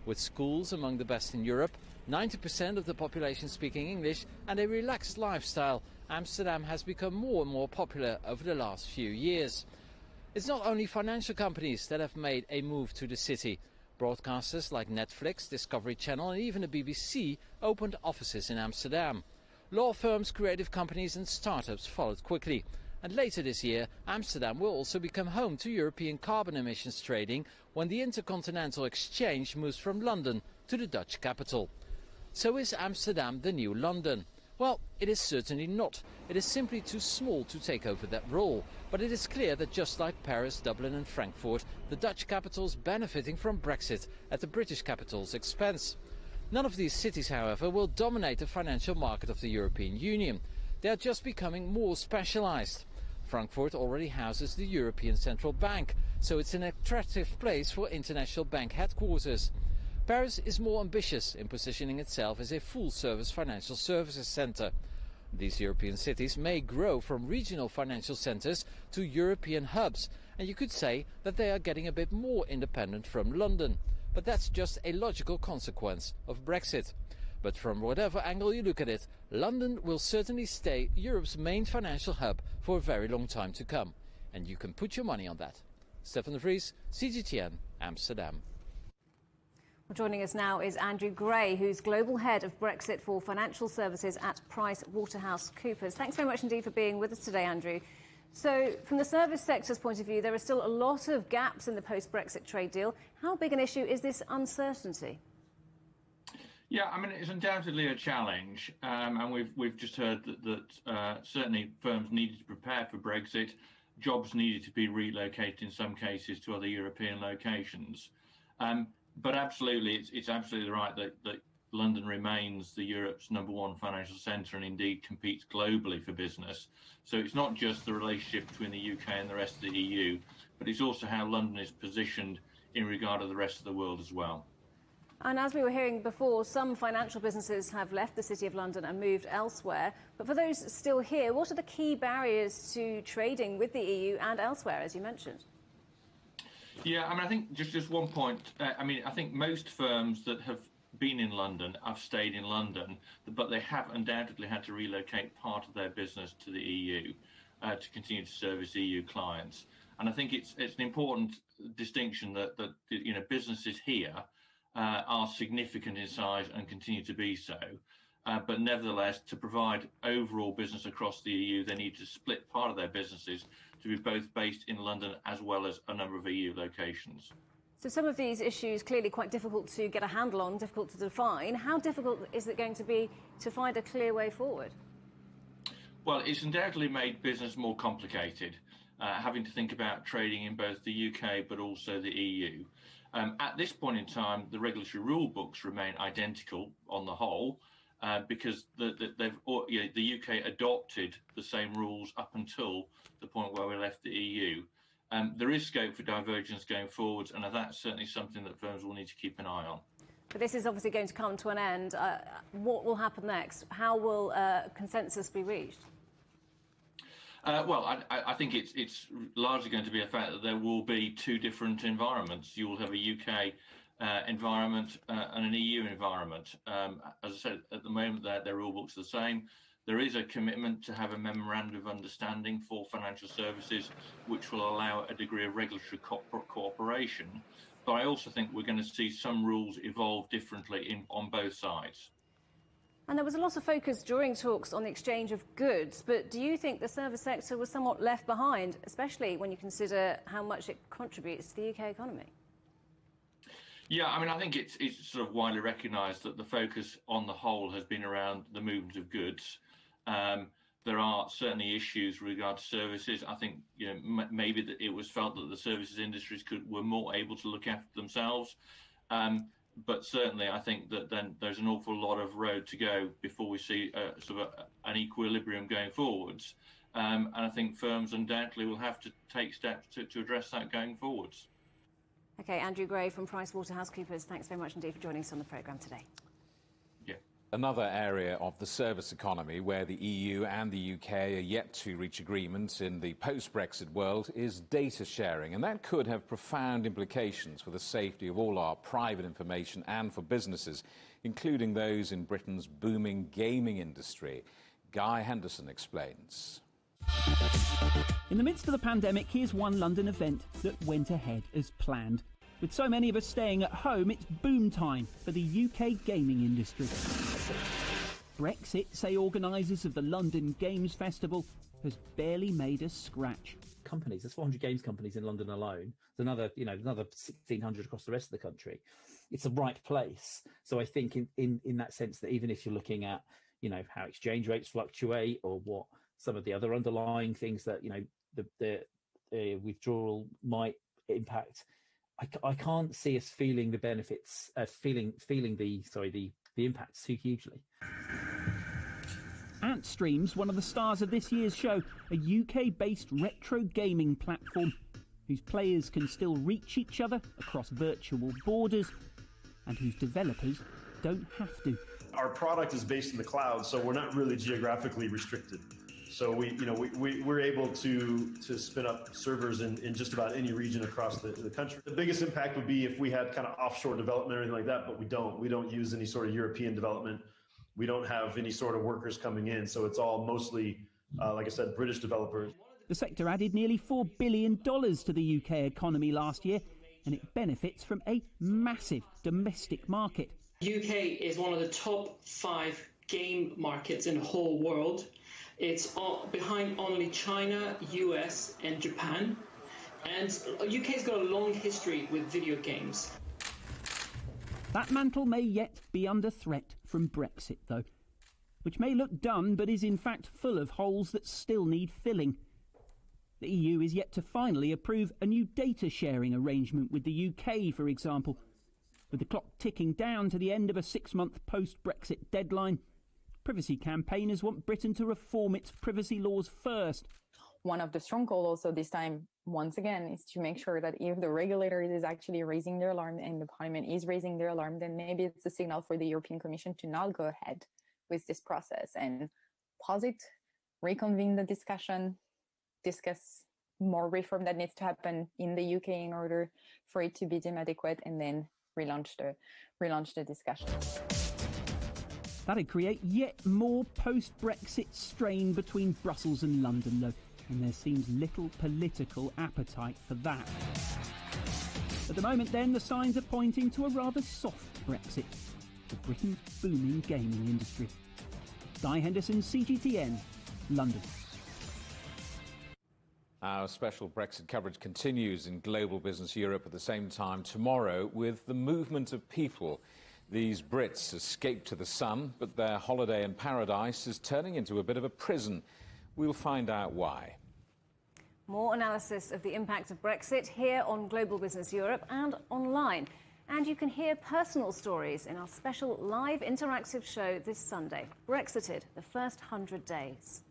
With schools among the best in Europe, 90% of the population speaking English and a relaxed lifestyle, Amsterdam has become more and more popular over the last few years. It's not only financial companies that have made a move to the city. Broadcasters like Netflix, Discovery Channel and even the BBC opened offices in Amsterdam. Law firms, creative companies and startups followed quickly. And later this year, Amsterdam will also become home to European carbon emissions trading when the Intercontinental Exchange moves from London to the Dutch capital. So is Amsterdam the new London? Well, it is certainly not. It is simply too small to take over that role. But it is clear that just like Paris, Dublin and Frankfurt, the Dutch capital is benefiting from Brexit at the British capital's expense. None of these cities, however, will dominate the financial market of the European Union. They are just becoming more specialised. Frankfurt already houses the European Central Bank, so it's an attractive place for international bank headquarters. Paris is more ambitious in positioning itself as a full-service financial services centre. These European cities may grow from regional financial centres to European hubs, and you could say that they are getting a bit more independent from London. But that's just a logical consequence of Brexit. But from whatever angle you look at it, London will certainly stay Europe's main financial hub for a very long time to come. And you can put your money on that. Stefan de Vries, CGTN, Amsterdam. Well, joining us now is Andrew Gray, who's Global Head of Brexit for Financial Services at PricewaterhouseCoopers. Thanks very much indeed for being with us today, Andrew. So, from the service sector's point of view, there are still a lot of gaps in the post-Brexit trade deal. How big an issue is this uncertainty? Yeah, I mean, it's undoubtedly a challenge, and we've just heard that certainly firms needed to prepare for Brexit. Jobs needed to be relocated in some cases to other European locations. But absolutely, it's absolutely right that London remains Europe's #1 financial centre and indeed competes globally for business. So it's not just the relationship between the UK and the rest of the EU, but it's also how London is positioned in regard to the rest of the world as well. And as we were hearing before, some financial businesses have left the City of London and moved elsewhere. But for those still here, what are the key barriers to trading with the EU and elsewhere, as you mentioned? Yeah, I mean, I think just one point. I mean, I think most firms that have been in London have stayed in London, but they have undoubtedly had to relocate part of their business to the EU to continue to service EU clients. And I think it's an important distinction that businesses here are significant in size and continue to be so. But nevertheless, to provide overall business across the EU, they need to split part of their businesses to be both based in London as well as a number of EU locations. So some of these issues clearly quite difficult to get a handle on, difficult to define. How difficult is it going to be to find a clear way forward? Well, it's undoubtedly made business more complicated, having to think about trading in both the UK but also the EU. At this point in time, the regulatory rule books remain identical on the whole, because the UK adopted the same rules up until the point where we left the EU. There is scope for divergence going forwards, and that's certainly something that firms will need to keep an eye on. But this is obviously going to come to an end. What will happen next? How will consensus be reached? Well, I think it's largely going to be a fact that there will be two different environments. You will have a UK environment and an EU environment. As I said, at the moment, their rule books are the same. There is a commitment to have a memorandum of understanding for financial services, which will allow a degree of regulatory cooperation. But I also think we're going to see some rules evolve differently on both sides. And there was a lot of focus during talks on the exchange of goods, but do you think the service sector was somewhat left behind, especially when you consider how much it contributes to the UK economy? Yeah, I mean, I think it's sort of widely recognised that the focus on the whole has been around the movement of goods. There are certainly issues with regard to services. I think maybe that it was felt that the services industries were more able to look after themselves. But certainly, I think that then there's an awful lot of road to go before we see sort of an equilibrium going forwards. And I think firms undoubtedly will have to take steps to address that going forwards. OK, Andrew Gray from PricewaterhouseCoopers, thanks very much indeed for joining us on the programme today. Yeah. Another area of the service economy where the EU and the UK are yet to reach agreements in the post-Brexit world is data sharing, and that could have profound implications for the safety of all our private information and for businesses, including those in Britain's booming gaming industry. Guy Henderson explains. In the midst of the pandemic, here's one London event that went ahead as planned. With so many of us staying at home, it's boom time for the UK gaming industry. Brexit, say organisers of the London Games Festival, has barely made a scratch. Companies, there's 400 games companies in London alone. There's another 1,600 across the rest of the country. It's the right place. So I think in that sense that even if you're looking at, how exchange rates fluctuate or what some of the other underlying things that, the withdrawal might impact, I can't see us feeling the benefits, feeling the impacts too hugely. Antstream's one of the stars of this year's show, a UK-based retro gaming platform whose players can still reach each other across virtual borders and whose developers don't have to. Our product is based in the cloud, so we're not really geographically restricted. So we're able to spin up servers in just about any region across the country. The biggest impact would be if we had kind of offshore development or anything like that, but we don't. We don't use any sort of European development. We don't have any sort of workers coming in, so it's all mostly, like I said, British developers. The sector added nearly $4 billion to the UK economy last year, and it benefits from a massive domestic market. UK is one of the top 5 game markets in the whole world. It's behind only China, US and Japan. And UK's got a long history with video games. That mantle may yet be under threat from Brexit, though, which may look done but is in fact full of holes that still need filling. The EU is yet to finally approve a new data sharing arrangement with the UK, for example. With the clock ticking down to the end of a 6-month post-Brexit deadline, privacy campaigners want Britain to reform its privacy laws first. One of the strong goals also this time, once again, is to make sure that if the regulator is actually raising their alarm and the Parliament is raising their alarm, then maybe it's a signal for the European Commission to not go ahead with this process and pause it, reconvene the discussion, discuss more reform that needs to happen in the UK in order for it to be deemed adequate, and then relaunch the discussion. That'd create yet more post-Brexit strain between Brussels and London, though, and there seems little political appetite for that. At the moment, then, the signs are pointing to a rather soft Brexit for Britain's booming gaming industry. Guy Henderson, CGTN, London. Our special Brexit coverage continues in Global Business Europe at the same time tomorrow with the movement of people. These Brits escaped to the sun, but their holiday in paradise is turning into a bit of a prison. We'll find out why. More analysis of the impact of Brexit here on Global Business Europe and online. And you can hear personal stories in our special live interactive show this Sunday, Brexited, the First 100 Days.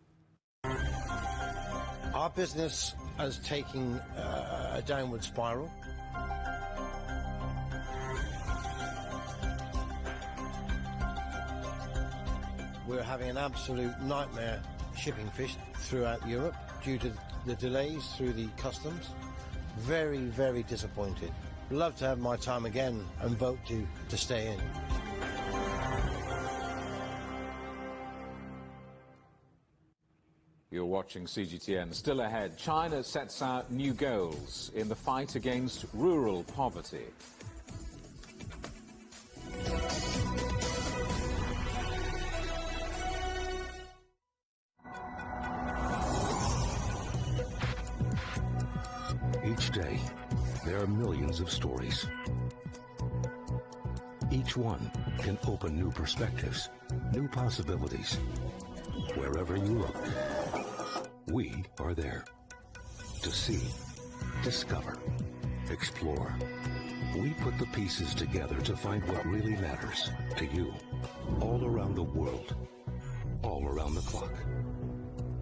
Our business is taking a downward spiral. We're having an absolute nightmare shipping fish throughout Europe due to the delays through the customs. Very, very disappointed. Love to have my time again and vote to stay in. You're watching CGTN. Still ahead, China sets out new goals in the fight against rural poverty. Each day, there are millions of stories. Each one can open new perspectives, new possibilities. Wherever you look, we are there to see, discover, explore. We put the pieces together to find what really matters to you, all around the world, all around the clock.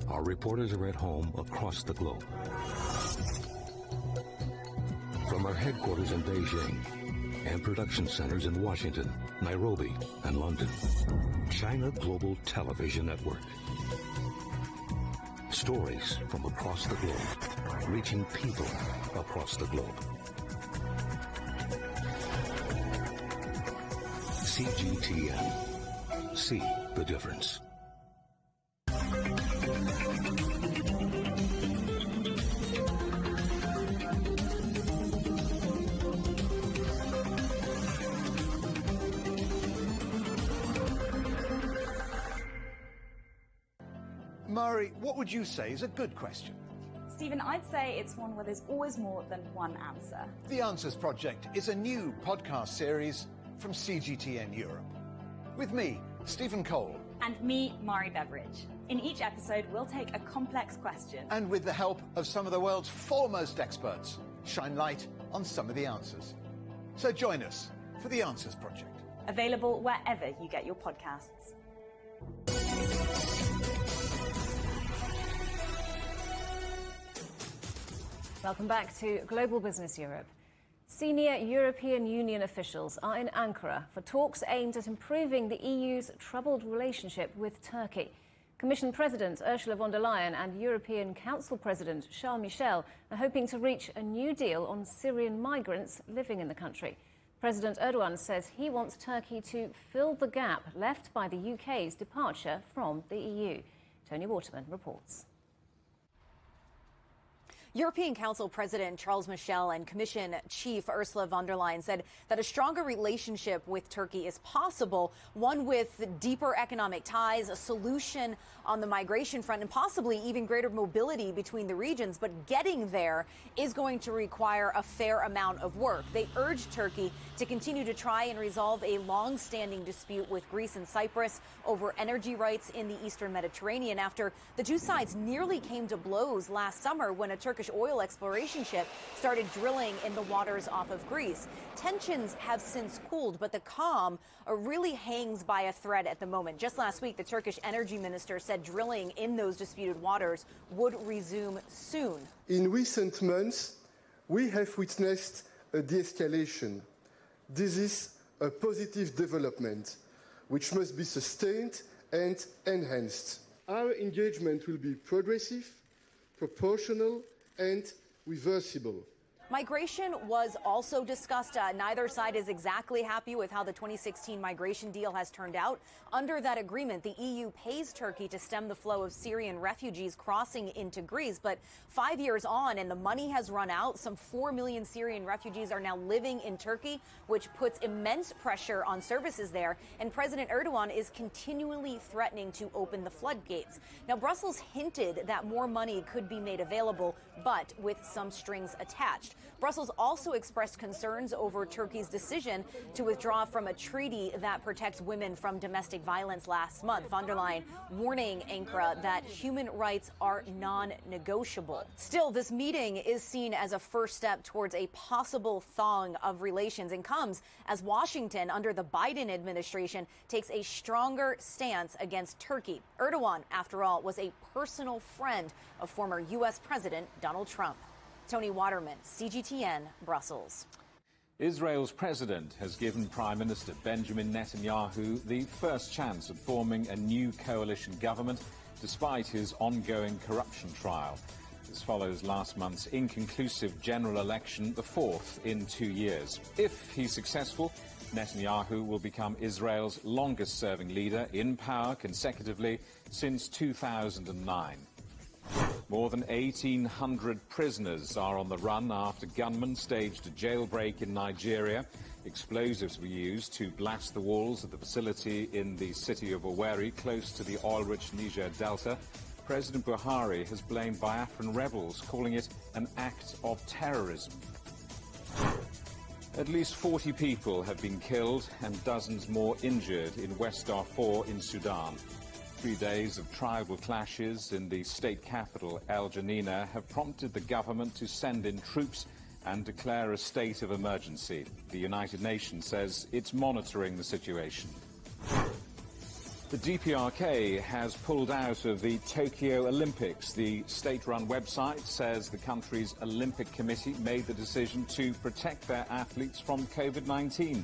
Our reporters are at home across the globe. From our headquarters in Beijing and production centers in Washington, Nairobi, and London, China Global Television Network. Stories from across the globe, reaching people across the globe. CGTN. See the difference. Mari, what would you say is a good question? Stephen, I'd say it's one where there's always more than one answer. The Answers Project is a new podcast series from CGTN Europe. With me, Stephen Cole. And me, Mari Beveridge. In each episode, we'll take a complex question. And with the help of some of the world's foremost experts, shine light on some of the answers. So join us for The Answers Project. Available wherever you get your podcasts. Welcome back to Global Business Europe. Senior European Union officials are in Ankara for talks aimed at improving the EU's troubled relationship with Turkey. Commission President Ursula von der Leyen and European Council President Charles Michel are hoping to reach a new deal on Syrian migrants living in the country. President Erdogan says he wants Turkey to fill the gap left by the UK's departure from the EU. Tony Waterman reports. European Council President Charles Michel and Commission Chief Ursula von der Leyen said that a stronger relationship with Turkey is possible, one with deeper economic ties, a solution on the migration front, and possibly even greater mobility between the regions. But getting there is going to require a fair amount of work. They urged Turkey to continue to try and resolve a long-standing dispute with Greece and Cyprus over energy rights in the Eastern Mediterranean after the two sides nearly came to blows last summer when a Turkish oil exploration ship started drilling in the waters off of Greece. Tensions have since cooled, but the calm really hangs by a thread at the moment. Just last week, the Turkish energy minister said drilling in those disputed waters would resume soon. In recent months, we have witnessed a de-escalation. This is a positive development, which must be sustained and enhanced. Our engagement will be progressive, proportional and reversible. Migration was also discussed. Neither side is exactly happy with how the 2016 migration deal has turned out. Under that agreement, the EU pays Turkey to stem the flow of Syrian refugees crossing into Greece. But 5 years on and the money has run out, some 4 million Syrian refugees are now living in Turkey, which puts immense pressure on services there. And President Erdogan is continually threatening to open the floodgates. Now, Brussels hinted that more money could be made available, but with some strings attached. Brussels also expressed concerns over Turkey's decision to withdraw from a treaty that protects women from domestic violence last month. Von der Leyen warning Ankara that human rights are non-negotiable. Still, this meeting is seen as a first step towards a possible thawing of relations and comes as Washington, under the Biden administration, takes a stronger stance against Turkey. Erdogan, after all, was a personal friend of former U.S. President Donald Trump. Tony Waterman, CGTN, Brussels. Israel's president has given Prime Minister Benjamin Netanyahu the first chance at forming a new coalition government despite his ongoing corruption trial. This follows last month's inconclusive general election, the fourth in 2 years. If he's successful, Netanyahu will become Israel's longest-serving leader in power consecutively since 2009. More than 1,800 prisoners are on the run after gunmen staged a jailbreak in Nigeria. Explosives were used to blast the walls of the facility in the city of Owerri, close to the oil-rich Niger Delta. President Buhari has blamed Biafran rebels, calling it an act of terrorism. At least 40 people have been killed and dozens more injured in West Darfur in Sudan. 3 days of tribal clashes in the state capital, El Janina, have prompted the government to send in troops and declare a state of emergency. The United Nations says it's monitoring the situation. The DPRK has pulled out of the Tokyo Olympics. The state-run website says the country's Olympic Committee made the decision to protect their athletes from COVID-19.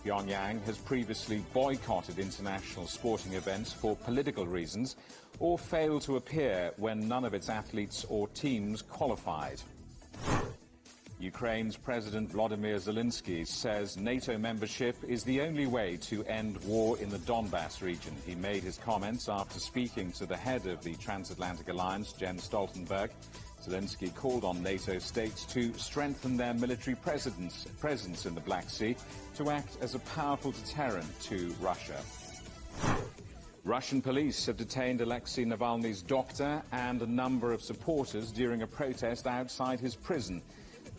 Pyongyang has previously boycotted international sporting events for political reasons or failed to appear when none of its athletes or teams qualified. Ukraine's President Volodymyr Zelensky says NATO membership is the only way to end war in the Donbass region. He made his comments after speaking to the head of the Transatlantic Alliance, Jens Stoltenberg. Zelensky called on NATO states to strengthen their military presence in the Black Sea to act as a powerful deterrent to Russia. Russian police have detained Alexei Navalny's doctor and a number of supporters during a protest outside his prison.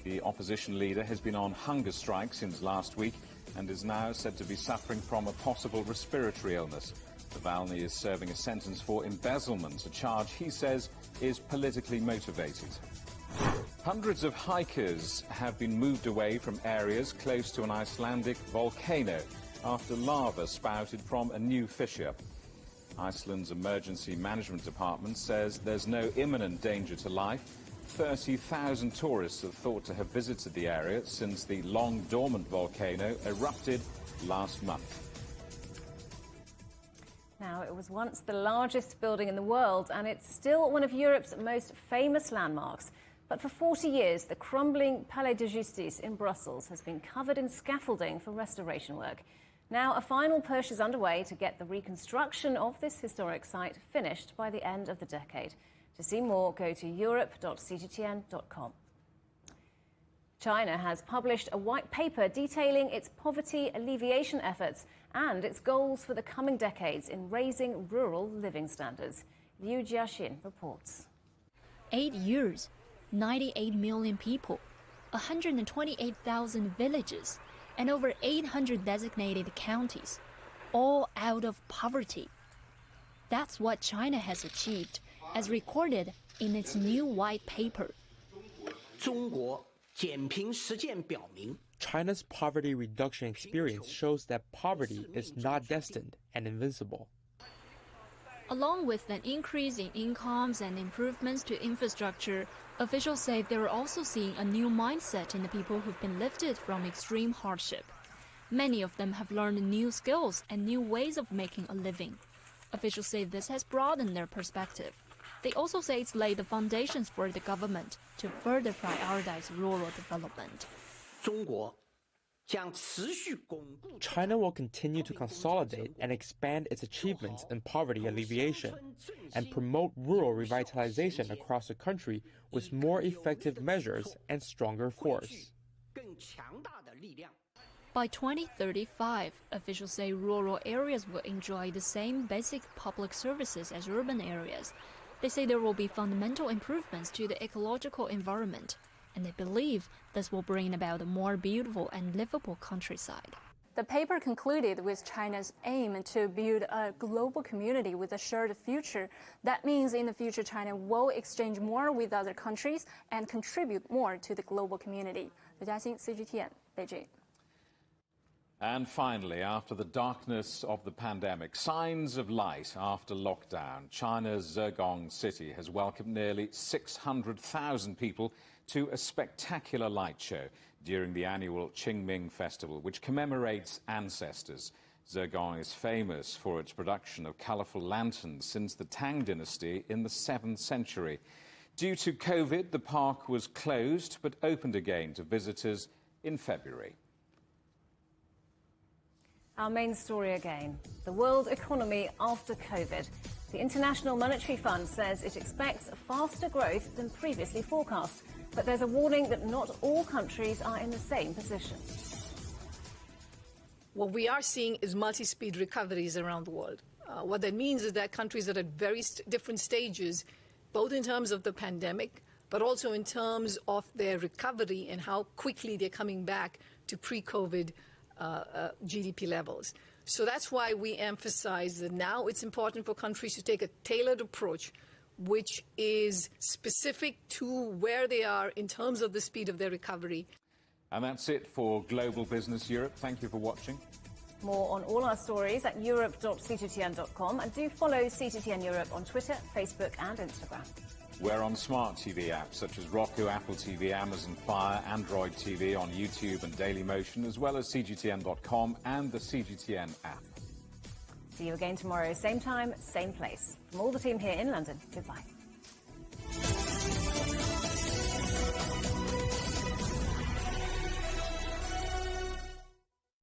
The opposition leader has been on hunger strike since last week and is now said to be suffering from a possible respiratory illness. Navalny is serving a sentence for embezzlement, a charge he says is politically motivated. Hundreds of hikers have been moved away from areas close to an Icelandic volcano after lava spouted from a new fissure. Iceland's Emergency Management Department says there's no imminent danger to life. 30,000 tourists are thought to have visited the area since the long-dormant volcano erupted last month. Now, it was once the largest building in the world, and it's still one of Europe's most famous landmarks. But for 40 years, the crumbling Palais de Justice in Brussels has been covered in scaffolding for restoration work. Now, a final push is underway to get the reconstruction of this historic site finished by the end of the decade. To see more, go to europe.cgtn.com. China has published a white paper detailing its poverty alleviation efforts and its goals for the coming decades in raising rural living standards. Liu Jiaxin reports. 8 years, 98 million people, 128,000 villages, and over 800 designated counties, all out of poverty. That's what China has achieved, as recorded in its new white paper. China's poverty reduction experience shows that poverty is not destined and invincible. Along with an increase in incomes and improvements to infrastructure, officials say they're also seeing a new mindset in the people who've been lifted from extreme hardship. Many of them have learned new skills and new ways of making a living. Officials say this has broadened their perspective. They also say it's laid the foundations for the government to further prioritize rural development. China will continue to consolidate and expand its achievements in poverty alleviation and promote rural revitalization across the country with more effective measures and stronger force. By 2035, officials say rural areas will enjoy the same basic public services as urban areas. They say there will be fundamental improvements to the ecological environment, and they believe this will bring about a more beautiful and livable countryside. The paper concluded with China's aim to build a global community with a shared future. That means in the future, China will exchange more with other countries and contribute more to the global community. Liu Jiaxin, CGTN, Beijing. And finally, after the darkness of the pandemic, signs of light after lockdown. China's Zhejiang city has welcomed nearly 600,000 people to a spectacular light show during the annual Qingming Festival, which commemorates ancestors. Zhejiang is famous for its production of colourful lanterns since the Tang dynasty in the 7th century. Due to COVID, the park was closed but opened again to visitors in February. Our main story again, the world economy after COVID. The International Monetary Fund says it expects faster growth than previously forecast, but there's a warning that not all countries are in the same position. What we are seeing is multi-speed recoveries around the world. What that means is that countries are at very different stages, both in terms of the pandemic, but also in terms of their recovery and how quickly they're coming back to pre-COVID GDP levels. So that's why we emphasize that now it's important for countries to take a tailored approach, which is specific to where they are in terms of the speed of their recovery. And that's it for Global Business Europe. Thank you for watching. More on all our stories at europe.cgtn.com, and do follow CGTN Europe on Twitter, Facebook and Instagram. We're on smart TV apps such as Roku, Apple TV, Amazon Fire, Android TV, on YouTube and Dailymotion, as well as CGTN.com and the CGTN app. See you again tomorrow, same time, same place. From all the team here in London, goodbye.